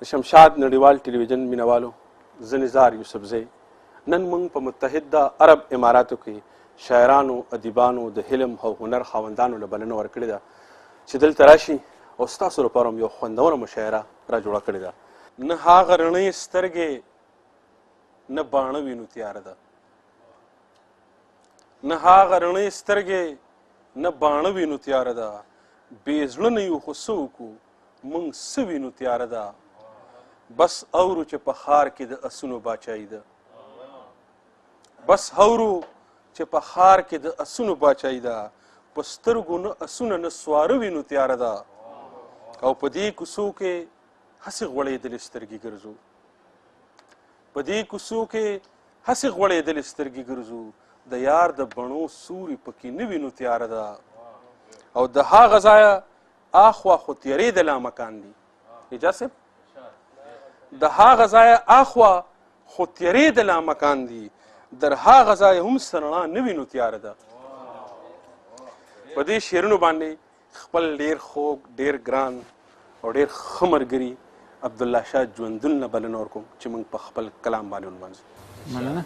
د شمشاد نړیوال ټلویزیون مینوالو زه نزار یوسفزی نن موږ په متحده عرب اماراتو کې شاعرانو ادیبانو د علم او هنر خاوندانو له بلنه ورکړې ده چې دلته راشي او ستاسو لپاره هم یو خوندوره مشاعره را جوړه کړې ده. نه هغه رڼې سترګې نه باڼه وینو تیاره ده، نه هغه رڼې سترګې نه باڼه وینو تیاره ده، بې زړه نه یو خو څه وکړو موږ څه وینو تیاره ده. بس اورو چې په ښار کې د اسونو باچایي ده، بس اورو چې په ښار کې د اسونو باچایي ده، په سترګو نه اسونه نه سواره وینو تیاره ده. او په دې کوڅو کې هسې غوړېدلې سترګې ګرځو، په دې کوڅو کې هسې غوړېدلې سترګې ګرځو، د یار د بڼو سوري پکې نه وینو تیاره ده. او د هغه ځایه اخوا خو تیرې د لامکان دي، اجازه صاحب د هغه ځایه اخوا خو تیرې د لامکان دي، در هغه ځایه هم سرڼا نه وینو تیاره ده. په دې شعرونو باندې خپل ډېر خوږ ډېر ګران او ډېر ښه ملګري عبدالله شاه ژوندون نه بلنه ورکوم چې موږ په خپل کلام باندې ونمانځو. مننه.